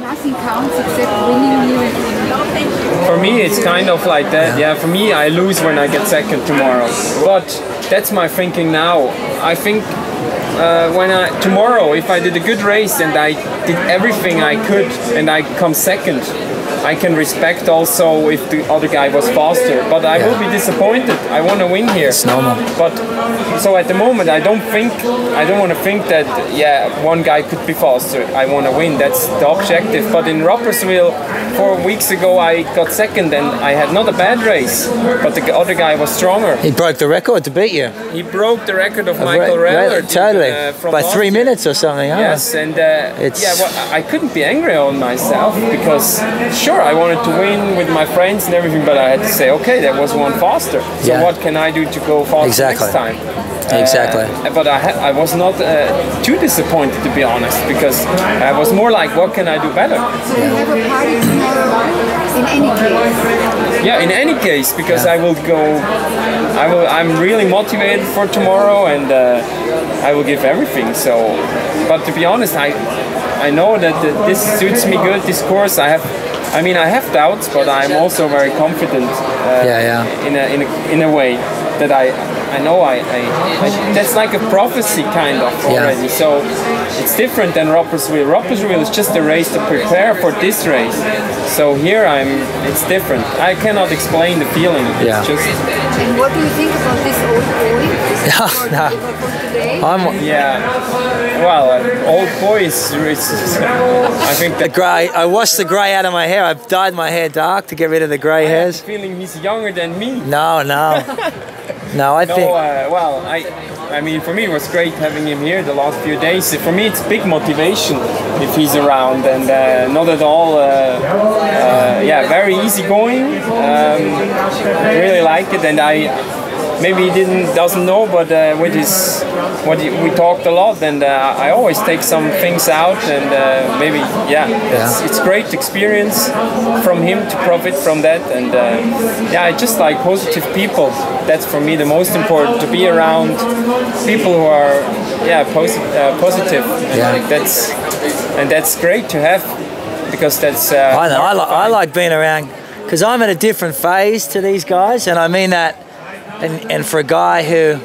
nothing counts except winning here and For me, it's kind of like that. Yeah, for me, I lose when I get second tomorrow. But that's my thinking now. I think tomorrow, if I did a good race and I did everything I could and I come second, I can respect also if the other guy was faster, but I will be disappointed. I want to win here. It's normal. But so at the moment, I don't want to think that one guy could be faster. I want to win. That's the objective. But in Rapperswil, 4 weeks ago, I got second and I had not a bad race, but the other guy was stronger. He broke the record to beat you. He broke the record of Michael Reller. Totally. By 3 minutes or something. Huh? Yes, and I couldn't be angry on myself because sure, I wanted to win with my friends and everything, but I had to say, okay, that was one faster. So what can I do to go faster next time? Exactly. But I was not too disappointed, to be honest, because I was more like, what can I do better? So you have a party tomorrow in any case? Yeah, in any case, because I will go. I'm really motivated for tomorrow, and I will give everything. So, but to be honest, I know that this suits me good. This course, I have doubts, but I'm also very confident. In a way that I know that's like a prophecy kind of already. Yeah. So it's different than Rapperswil. Rapperswil is just a race to prepare for this race. So here it's different. I cannot explain the feeling. Yeah. It's just. And what do you think about this old boy? Old boy is I think the grey. I washed the grey out of my hair. I've dyed my hair dark to get rid of the grey hairs. I have the feeling he's younger than me. No. I mean, for me it was great having him here the last few days. For me it's big motivation if he's around, and not at all, very easygoing. I really like it, and maybe he doesn't know, but with we talked a lot, and I always take some things out, and it's great experience from him to profit from that, and I just like positive people. That's for me the most important, to be around people who are positive. And that's great to have, because that's. I like being around, because I'm at a different phase to these guys, and I mean that. And for a guy who,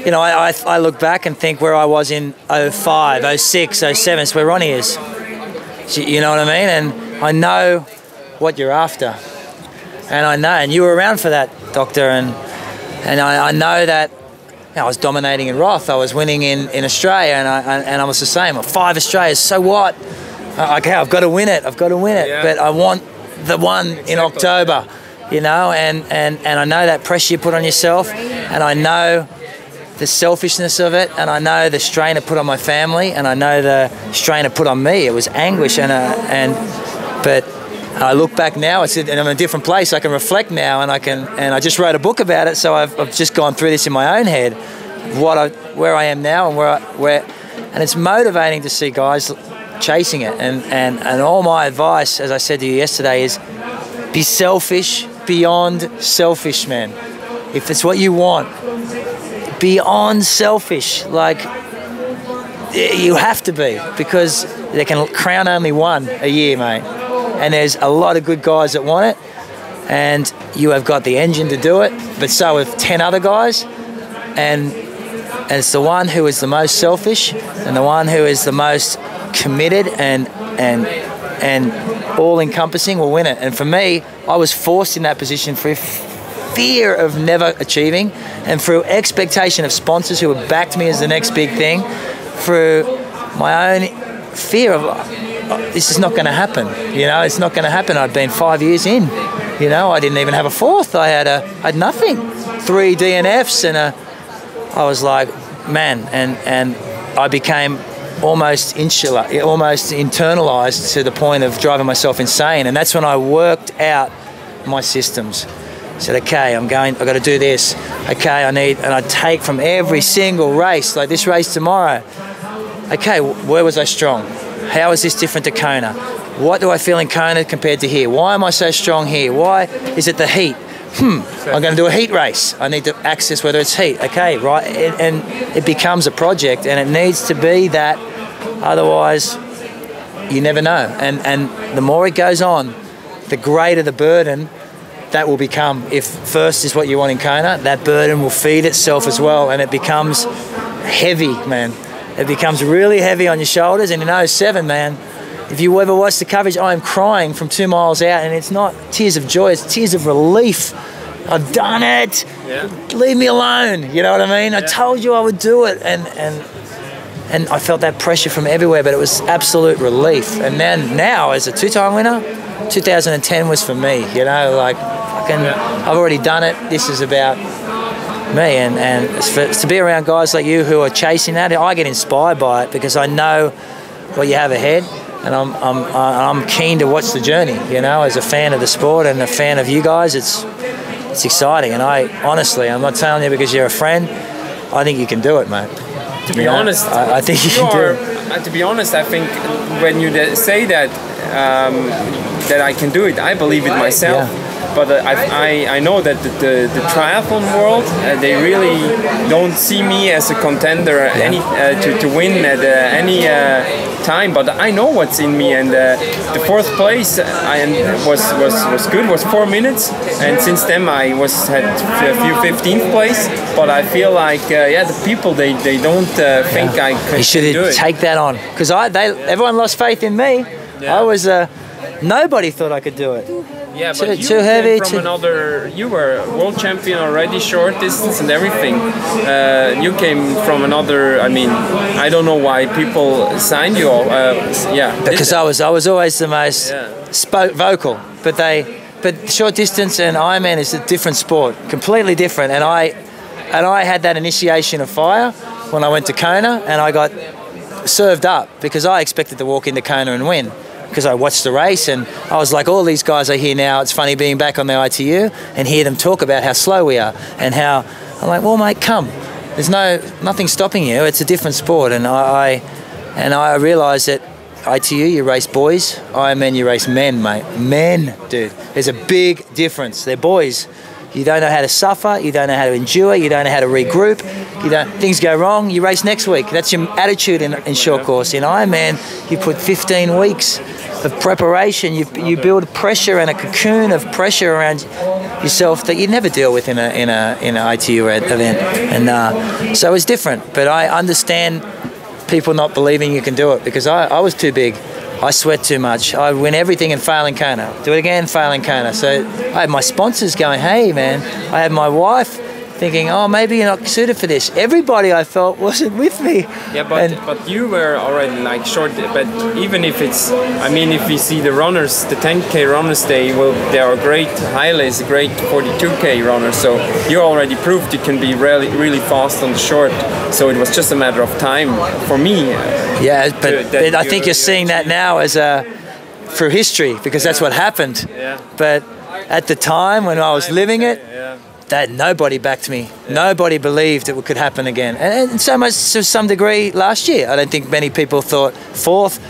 I look back and think where I was in 05, 06, 07, it's where Ronnie is. You know what I mean? And I know what you're after. And you were around for that, Doctor. And I know that I was dominating in Roth. I was winning in Australia, and I was the same. 5 Australias, so what? Okay, I've got to win it. Yeah. But I want the one in October. And I know that pressure you put on yourself, and I know the selfishness of it, and I know the strain it put on my family, and I know the strain it put on me. It was anguish, but I look back now, and I'm in a different place. I can reflect now, and I just wrote a book about it, so I've just gone through this in my own head, where I am now, and it's motivating to see guys chasing it, and all my advice, as I said to you yesterday, is be selfish beyond selfish, man. If it's what you want, beyond selfish, like you have to be, because they can crown only one a year, mate. And there's a lot of good guys that want it, and you have got the engine to do it, but so have 10 other guys, and it's the one who is the most selfish and the one who is the most committed and all-encompassing will win it. And for me, I was forced in that position through fear of never achieving, and through expectation of sponsors who had backed me as the next big thing, through my own fear of this is not going to happen. It's not going to happen. I'd been 5 years in. I didn't even have a fourth. I had nothing. 3 DNFs, and I was like, man, and I became almost internalized to the point of driving myself insane. And that's when I worked out my systems. I said, okay, I've got to do this. Okay, and I take from every single race, like this race tomorrow. Okay, where was I strong? How is this different to Kona? What do I feel in Kona compared to here? Why am I so strong here? Why is it the heat? I'm going to do a heat race. I need to access whether it's heat. Okay, right? And it becomes a project, and it needs to be that. Otherwise, you never know. And the more it goes on, the greater the burden that will become. If first is what you want in Kona, that burden will feed itself as well, and it becomes heavy, man. It becomes really heavy on your shoulders. And in 07, man, if you ever watch the coverage, I am crying from 2 miles out, and it's not tears of joy, it's tears of relief. I've done it. Yeah. Leave me alone. You know what I mean? I told you I would do it, and I felt that pressure from everywhere, but it was absolute relief. And then now, as a 2-time winner, 2010 was for me. You know, like I've already done it. This is about me, and it's to be around guys like you who are chasing that. I get inspired by it because I know what you have ahead. And I'm keen to watch the journey, you know, as a fan of the sport and a fan of you guys. It's exciting, and I'm not telling you because you're a friend. I think you can do it, mate. To be honest, I think you can do it. To be honest, I think when you say that that I can do it, I believe it myself. Yeah. But I know that the triathlon world, they really don't see me as a contender to win at any time. But I know what's in me, and the 4th place was good, was 4 minutes, and since then I had a few 15th place. But I feel like the people they don't think I can do it. You should take that on, because everyone lost faith in me. Yeah. I was nobody thought I could do it. Yeah, but too heavy. You were world champion already, short distance and everything. You came from another. I mean, I don't know why people signed you. Because I was always the most vocal. But short distance and Ironman is a different sport, completely different. And I had that initiation of fire when I went to Kona, and I got served up because I expected to walk into Kona and win. Because I watched the race and I was like, all these guys are here now. It's funny being back on the ITU and hear them talk about how slow we are and how I'm like, well, mate, come. There's nothing stopping you. It's a different sport, and I realised that ITU you race boys, Ironman you race men, mate. Men, dude. There's a big difference. They're boys. You don't know how to suffer. You don't know how to endure. You don't know how to regroup. Things go wrong. You race next week. That's your attitude in short course. In Ironman, you put 15 weeks of preparation. You build pressure and a cocoon of pressure around yourself that you never deal with in an ITU event. And so it's different. But I understand people not believing you can do it because I was too big. I sweat too much. I win everything and fail in Kona. Do it again, fail in Kona. So I had my sponsors going, hey, man. I had my wife thinking, oh, maybe you're not suited for this. Everybody I felt wasn't with me. Yeah, but you were already like short. But even if it's, I mean, if you see the runners, the 10K runners, they are great. Haile is a great 42K runner. So you already proved you can be really, really fast on the short. So it was just a matter of time for me. Yeah, but I think you're seeing that now as through history because that's what happened. Yeah. But at the time when I was living it, that nobody backed me. Yeah. Nobody believed it could happen again. And so much to some degree last year. I don't think many people thought 4th.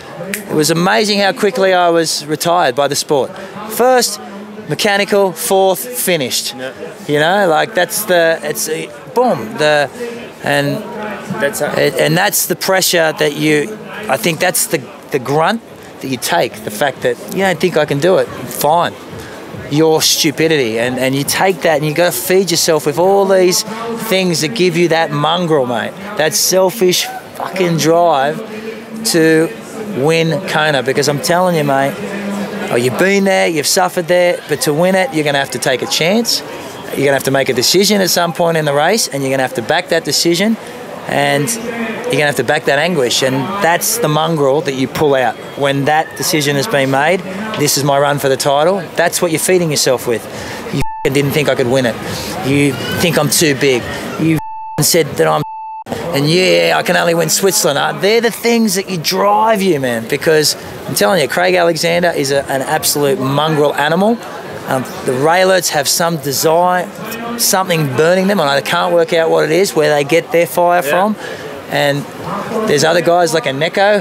It was amazing how quickly I was retired by the sport. 1st, mechanical, 4th, finished. Yeah. You know, like that's boom. And that's the pressure that I think that's the grunt that you take, the fact that you don't think I can do it. Fine. Your stupidity, and you take that and you got to feed yourself with all these things that give you that mongrel, mate, that selfish fucking drive to win Kona. Because I'm telling you, mate, you've been there, you've suffered there, but to win it, you're going to have to take a chance. You're going to have to make a decision at some point in the race, and you're going to have to back that decision, and you're going to have to back that anguish. And that's the mongrel that you pull out when that decision has been made. This is my run for the title. That's what you're feeding yourself with. You didn't think I could win it. You think I'm too big. You said that I'm and I can only win Switzerland. They're the things that you drive you, man, because I'm telling you, Craig Alexander is an absolute mongrel animal. The Raylets have some desire, something burning them, and I can't work out what it is, where they get their fire from. And there's other guys like a Neko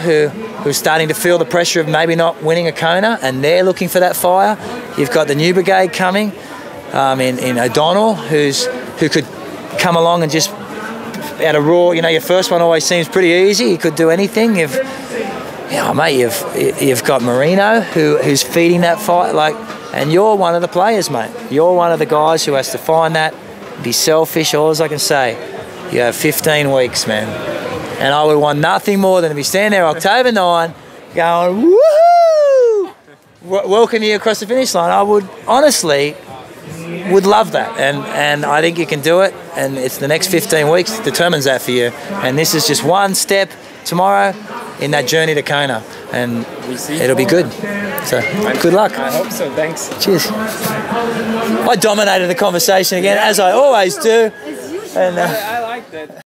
who's starting to feel the pressure of maybe not winning a Kona, and they're looking for that fire. You've got the new brigade coming in O'Donnell, who could come along and just at a raw, your first one always seems pretty easy. You could do anything. Yeah, mate, you've got Marino who's feeding that fight, like, and you're one of the players, mate. You're one of the guys who has to find that, be selfish. All I can say, you have 15 weeks, man, and I would want nothing more than to be standing there October 9, going woohoo, welcome you across the finish line. I would honestly would love that, and I think you can do it. And it's the next 15 weeks determines that for you. And this is just one step tomorrow in that journey to Kona, and it'll be good. So good luck. I hope so. Thanks. Cheers. I dominated the conversation again, as I always do. As usual. And I like that.